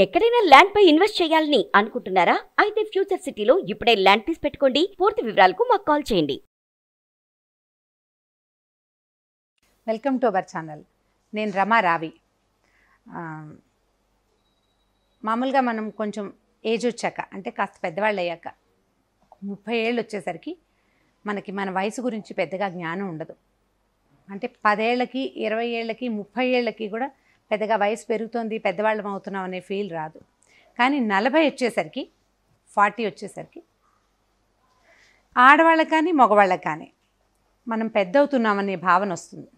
ఎక్కడైనా ల్యాండ్ పై ఇన్వెస్ట్ చేయాలని అనుకుంటున్నారా? అయితే ఫ్యూచర్ సిటీలో ఇప్పుడే ల్యాండ్ పీస్ పెట్టుకోండి. పూర్తి వివరాలకు మాకు కాల్ చేయండి. Welcome to our channel. నేను రమా రావి. మామూలుగా మనం కొంచెం ఏజ్ వచ్చాక, అంటే కాస్త పెద్దవాళ్ళు అయ్యాక, 30 ఏళ్ళు వచ్చేసరికి మనకి మన వయసు గురించి పెద్దగా జ్ఞానం ఉండదు. అంటే 10 ఏళ్ళకి, 20 ఏళ్ళకి, 30 ఏళ్ళకి కూడా పెద్దగా వయసు పెరుగుతోంది, పెద్దవాళ్ళం అవుతున్నాం అనే ఫీల్ రాదు. కానీ 40 వచ్చేసరికి, 40 వచ్చేసరికి ఆడవాళ్ళకి కానీ మగవాళ్ళకి కానీ మనం పెద్ద అవుతున్నామనే భావన వస్తుంది.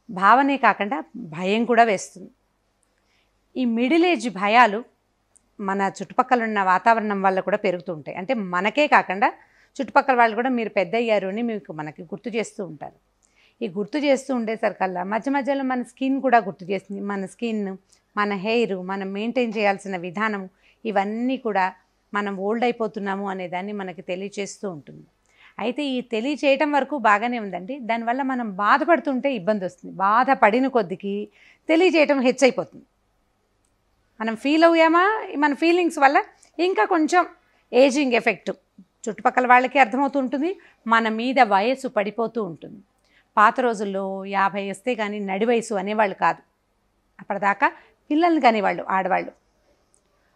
భావనే కాకుండా భయం కూడా వేస్తుంది. ఈ మిడిల్ ఏజ్ భయాలు మన చుట్టుపక్కల ఉన్న వాతావరణం వల్ల కూడా పెరుగుతూ ఉంటాయి. అంటే మనకే కాకుండా చుట్టుపక్కల వాళ్ళు కూడా మీరు పెద్ద అయ్యారు అని మనకి గుర్తు చేస్తూ ఉంటారు. ఈ గుర్తు చేస్తూ ఉండేసరికల్లా మధ్య మధ్యలో మన స్కిన్ కూడా గుర్తు చేస్తుంది. మన స్కిన్, మన హెయిర్, మనం మెయింటైన్ చేయాల్సిన విధానం, ఇవన్నీ కూడా మనం ఓల్డ్ అయిపోతున్నాము అనేదాన్ని మనకి తెలియచేస్తూ ఉంటుంది. అయితే ఈ తెలియచేయటం వరకు బాగానే ఉందండి. దానివల్ల మనం బాధపడుతుంటే ఇబ్బంది వస్తుంది. బాధపడిన కొద్దికి తెలియచేయటం హెచ్చైపోతుంది. మనం ఫీల్ అయ్యామా, మన ఫీలింగ్స్ వల్ల ఇంకా కొంచెం ఏజింగ్ ఎఫెక్ట్ చుట్టుపక్కల వాళ్ళకి అర్థమవుతూ ఉంటుంది. మన మీద వయస్సు పడిపోతూ ఉంటుంది. పాత రోజుల్లో 50 వస్తే కానీ నడి వయసు అనేవాళ్ళు కాదు. అప్పటిదాకా పిల్లల్ని కానివాళ్ళు ఆడవాళ్ళు.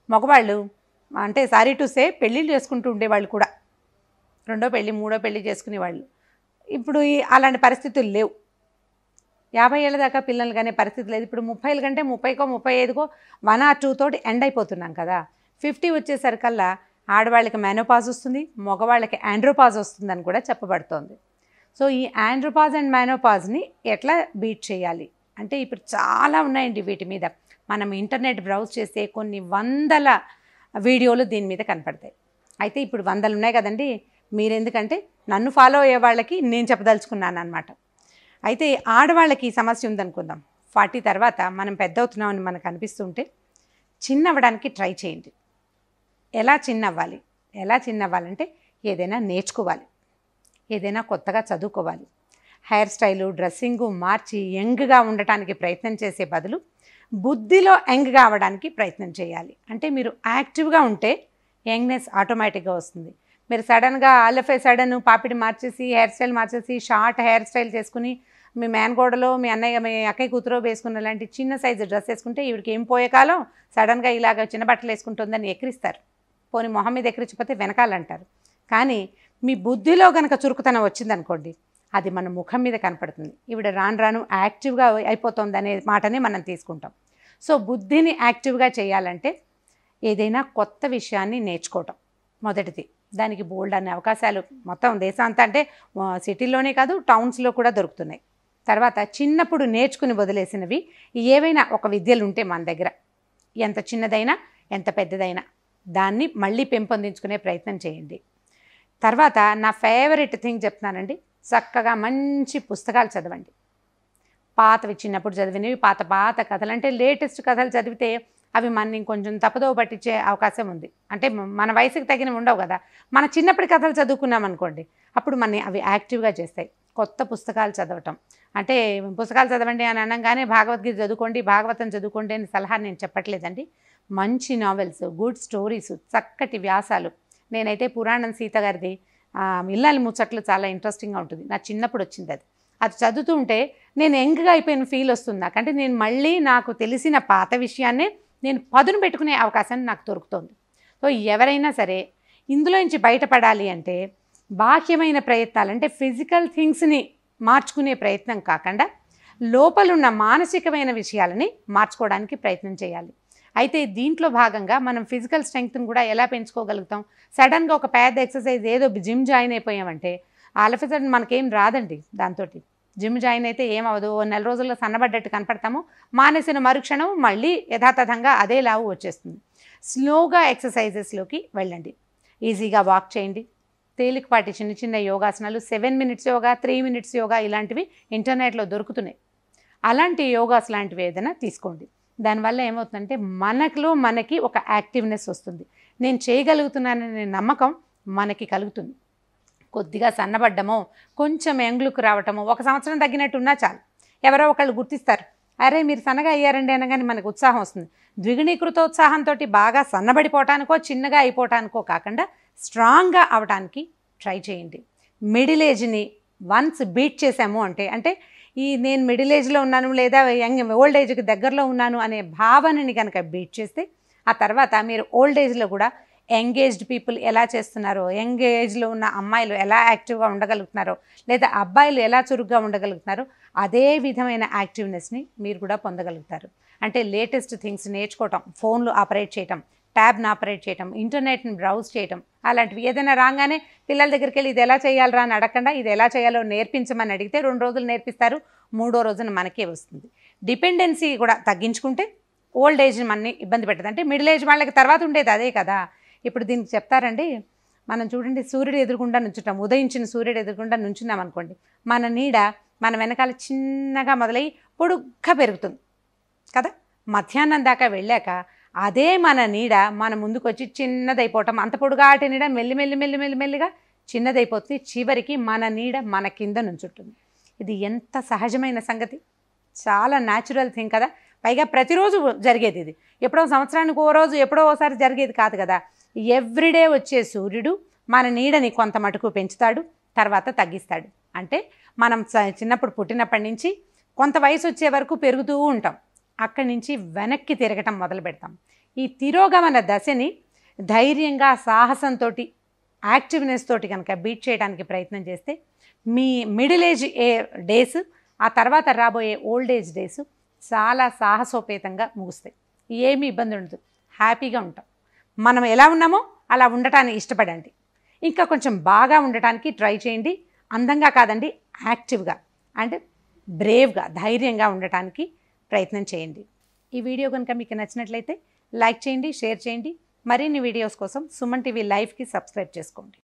మగవాళ్ళు అంటే సారీ టు సే పెళ్ళిళ్ళు చేసుకుంటూ ఉండేవాళ్ళు కూడా. 2వ పెళ్ళి, 3వ పెళ్ళి చేసుకునేవాళ్ళు. ఇప్పుడు అలాంటి పరిస్థితులు లేవు. 50 ఏళ్ళ దాకా పిల్లలు కానీ పరిస్థితి లేదు. ఇప్పుడు 30 కంటే 30కో 35కో 1 or 2 తోటి ఎండ్ అయిపోతున్నాం కదా. 50 వచ్చేసరికల్లా ఆడవాళ్ళకి మెనోపాజ్ వస్తుంది, మగవాళ్ళకి ఆండ్రోపాజ్ వస్తుందని కూడా చెప్పబడుతోంది. సో ఈ ఆండ్రోపాజ్ అండ్ మెనోపాజ్ని ఎట్లా బీట్ చేయాలి అంటే ఇప్పుడు చాలా ఉన్నాయండి వీటి మీద. మనం ఇంటర్నెట్ బ్రౌజ్ చేస్తే కొన్ని వందల వీడియోలు దీని మీద కనపడతాయి. అయితే ఇప్పుడు 100 ఉన్నాయి కదండి. మీరెందుకంటే నన్ను ఫాలో అయ్యే వాళ్ళకి నేను చెప్పదలుచుకున్నాను అన్నమాట. అయితే ఆడవాళ్ళకి ఈ సమస్య ఉందనుకుందాం. 40 తర్వాత మనం పెద్ద అవుతున్నామని మనకు అనిపిస్తుంటే చిన్న అవ్వడానికి ట్రై చేయండి. ఎలా చిన్న అవ్వాలి? ఎలా చిన్న అవ్వాలంటే ఏదైనా నేర్చుకోవాలి, ఏదైనా కొత్తగా చదువుకోవాలి. హెయిర్ స్టైలు, డ్రెస్సింగు మార్చి యంగ్గా ఉండటానికి ప్రయత్నం చేసే బదులు బుద్ధిలో యంగ్గా అవ్వడానికి ప్రయత్నం చేయాలి. అంటే మీరు యాక్టివ్గా ఉంటే యంగ్నెస్ ఆటోమేటిక్గా వస్తుంది. మీరు సడన్గా ఆల్ ఆఫ్ ఏ సడన్ పాపిడి మార్చేసి, హెయిర్ స్టైల్ మార్చేసి, షార్ట్ హెయిర్ స్టైల్ చేసుకుని మీ మేనగోడలో, మీ అన్నయ్య, మీ అక్కయ్య కూతురో వేసుకున్న లాంటి చిన్న సైజు డ్రెస్ వేసుకుంటే ఈవిడికి ఏం పోయే కాలం, సడన్గా ఇలాగ చిన్న బట్టలు వేసుకుంటుందని ఎక్కిరిస్తారు. పోనీ మొహం మీద ఎక్కిరించిపోతే వెనకాలంటారు. కానీ మీ బుద్ధిలో కనుక చురుకుతనం వచ్చిందనుకోండి, అది మన ముఖం మీద కనపడుతుంది. ఈవిడ రాను రాను యాక్టివ్గా అయిపోతుంది అనే మాటనే మనం తీసుకుంటాం. సో బుద్ధిని యాక్టివ్గా చేయాలంటే ఏదైనా కొత్త విషయాన్ని నేర్చుకోవటం మొదటిది. దానికి బోల్డ్ అనే అవకాశాలు మొత్తం దేశం అంతా, అంటే సిటీలోనే కాదు టౌన్స్లో కూడా దొరుకుతున్నాయి. తర్వాత చిన్నప్పుడు నేర్చుకుని వదిలేసినవి ఏవైనా ఒక విద్యలు ఉంటే మన దగ్గర, ఎంత చిన్నదైనా ఎంత పెద్దదైనా దాన్ని మళ్ళీ పెంపొందించుకునే ప్రయత్నం చేయండి. తర్వాత నా ఫేవరెట్ థింగ్ చెప్తున్నానండి, చక్కగా మంచి పుస్తకాలు చదవండి. పాతవి చిన్నప్పుడు చదివినవి, పాత కథలు, అంటే లేటెస్ట్ కథలు చదివితే అవి మనని కొంచెం తప్పుదోవ పట్టించే అవకాశం ఉంది. అంటే మన వయసుకి తగినవి ఉండవు కదా. మన చిన్నప్పటి కథలు చదువుకున్నాం అనుకోండి, అప్పుడు మనని అవి యాక్టివ్గా చేస్తాయి. కొత్త పుస్తకాలు చదవటం, అంటే పుస్తకాలు చదవండి అని అనగానే భగవద్గీత చదువుకోండి, భాగవతం చదువుకోండి అని సలహా నేను చెప్పట్లేదండి. మంచి నావెల్స్, గుడ్ స్టోరీస్, చక్కటి వ్యాసాలు. నేనైతే పురాణం సీత గారిది ఇల్లాలి ముచ్చట్లు చాలా ఇంట్రెస్టింగ్గా ఉంటుంది. నా చిన్నప్పుడు వచ్చింది అది. అది చదువుతూ ఉంటే నేను యంగ్గా అయిపోయిన ఫీల్ వస్తుంది నాకు. అంటే నేను మళ్ళీ నాకు తెలిసిన పాత విషయాన్నే నేను పదును పెట్టుకునే అవకాశం నాకు దొరుకుతుంది. సో ఎవరైనా సరే ఇందులోంచి బయటపడాలి అంటే బాహ్యమైన ప్రయత్నాలు, అంటే ఫిజికల్ థింగ్స్ని మార్చుకునే ప్రయత్నం కాకుండా లోపలున్న మానసికమైన విషయాలని మార్చుకోవడానికి ప్రయత్నం చేయాలి. అయితే దీంట్లో భాగంగా మనం ఫిజికల్ స్ట్రెంగ్త్ని కూడా ఎలా పెంచుకోగలుగుతాం? సడన్గా ఒక పెద్ద ఎక్సర్సైజ్ ఏదో జిమ్ జాయిన్ అయిపోయామంటే ఆల్ ఆఫ్ ఎ సడన్ మనకేం రాదండి. దాంతో జిమ్ జాయిన్ అయితే ఏమవదు, 4 నెల రోజుల్లో సన్నబడ్డట్టు కనపడతాము. మానేసిన మరుక్షణం మళ్ళీ యథాతథంగా అదే లావు వచ్చేస్తుంది. స్లోగా ఎక్సర్సైజెస్లోకి వెళ్ళండి. ఈజీగా వాక్ చేయండి. తేలికపాటి చిన్న చిన్న యోగాసనాలు, 7 minutes యోగా, 3 minutes యోగా, ఇలాంటివి ఇంటర్నెట్లో దొరుకుతున్నాయి. అలాంటి యోగాస్ లాంటివి ఏదైనా తీసుకోండి. దానివల్ల ఏమవుతుందంటే మనకి ఒక యాక్టివ్నెస్ వస్తుంది. నేను చేయగలుగుతున్నాననే నమ్మకం మనకి కలుగుతుంది. కొద్దిగా సన్నబడ్డమో, కొంచెం యంగ్ లుక్ రావటమో, 1 సంవత్సరం తగ్గినట్టున్నా చాలు, ఎవరో ఒకళ్ళు గుర్తిస్తారు, అరే మీరు సన్నగా అయ్యారండి అనగానే మనకు ఉత్సాహం వస్తుంది. ద్విగుణీకృతోత్సాహంతో బాగా సన్నబడిపోవటానికో చిన్నగా అయిపోవటానికో కాకుండా స్ట్రాంగ్గా అవటానికి ట్రై చేయండి. మిడిల్ ఏజ్ని వన్స్ బీట్ చేసాము అంటే నేను మిడిల్ ఏజ్లో ఉన్నాను లేదా ఓల్డ్ ఏజ్కి దగ్గరలో ఉన్నాను అనే భావనని కనుక బీట్ చేస్తే ఆ తర్వాత మీరు ఓల్డ్ ఏజ్లో కూడా ఎంగేజ్డ్ పీపుల్ ఎలా చేస్తున్నారో, యంగ్ ఏజ్లో ఉన్న అమ్మాయిలు ఎలా యాక్టివ్గా ఉండగలుగుతున్నారో లేదా అబ్బాయిలు ఎలా చురుగ్గా ఉండగలుగుతున్నారో అదే విధమైన యాక్టివ్నెస్ని మీరు కూడా పొందగలుగుతారు. అంటే లేటెస్ట్ థింగ్స్ నేర్చుకోవటం, ఫోన్లు ఆపరేట్ చేయటం, ట్యాబ్ని ఆపరేట్ చేయటం, ఇంటర్నెట్ని బ్రౌజ్ చేయటం, అలాంటివి ఏదైనా రాగానే పిల్లల దగ్గరికి వెళ్ళి ఇది ఎలా చేయాలరా అని అడగకుండా ఇది ఎలా చేయాలో నేర్పించమని అడిగితే 2 రోజులు నేర్పిస్తారు, 3వ రోజున మనకే వస్తుంది. డిపెండెన్సీ కూడా తగ్గించుకుంటే ఓల్డ్ ఏజ్ మనని ఇబ్బంది పెట్టదు. అంటే మిడిల్ ఏజ్ వాళ్ళకి తర్వాత ఉండేది అదే కదా. ఇప్పుడు దీనికి చెప్తారండి, మనం చూడండి సూర్యుడు ఎదురుగుండా నుంచుంటాం, ఉదయించిన సూర్యుడు ఎదురుగుండా నుంచున్నాం అనుకోండి, మన నీడ మన వెనకాల చిన్నగా మొదలై పొడుగ్గా పెరుగుతుంది కదా. మధ్యాహ్నం దాకా వెళ్ళాక అదే మన నీడ మన ముందుకు వచ్చి చిన్నదైపోవటం, అంత పొడుగాటి నీడ మెల్లిమెల్లిగా చిన్నదైపోతుంది. చివరికి మన నీడ మన కింద నుంచుంటుంది. ఇది ఎంత సహజమైన సంగతి, చాలా న్యాచురల్ థింగ్ కదా. పైగా ప్రతిరోజు జరిగేది ఇది, ఎప్పుడో సంవత్సరానికి ఓ రోజు ఎప్పుడో ఓసారి జరిగేది కాదు కదా. ఎవ్రీడే వచ్చే సూర్యుడు మన నీడని కొంత మటుకు పెంచుతాడు, తర్వాత తగ్గిస్తాడు. అంటే మనం చిన్నప్పుడు పుట్టినప్పటి నుంచి కొంత వయసు వచ్చే వరకు పెరుగుతూ ఉంటాం, అక్కడి నుంచి వెనక్కి తిరగటం మొదలు పెడతాం. ఈ తిరోగమన దశని ధైర్యంగా సాహసంతో యాక్టివ్నెస్ తోటి కనుక బీట్ చేయడానికి ప్రయత్నం చేస్తే మీ మిడిల్ ఏజ్ డేస్ ఆ తర్వాత రాబోయే ఓల్డ్ ఏజ్ డేస్ చాలా సాహసోపేతంగా ముగుస్తాయి. ఏమీ ఇబ్బంది ఉండదు, హ్యాపీగా ఉంటాం. మనం ఎలా ఉన్నామో అలా ఉండటానికి ఇష్టపడండి. ఇంకా కొంచెం బాగా ఉండటానికి ట్రై చేయండి. అందంగా కాదండి, యాక్టివ్గా అండ్ బ్రేవ్గా, ధైర్యంగా ఉండటానికి ప్రయత్నం చేయండి. ఈ వీడియో కనుక మీకు నచ్చినట్లయితే లైక్ చేయండి, షేర్ చేయండి. మరిన్ని వీడియోస్ కోసం సుమన్ టీవీ లైవ్కి సబ్స్క్రైబ్ చేసుకోండి.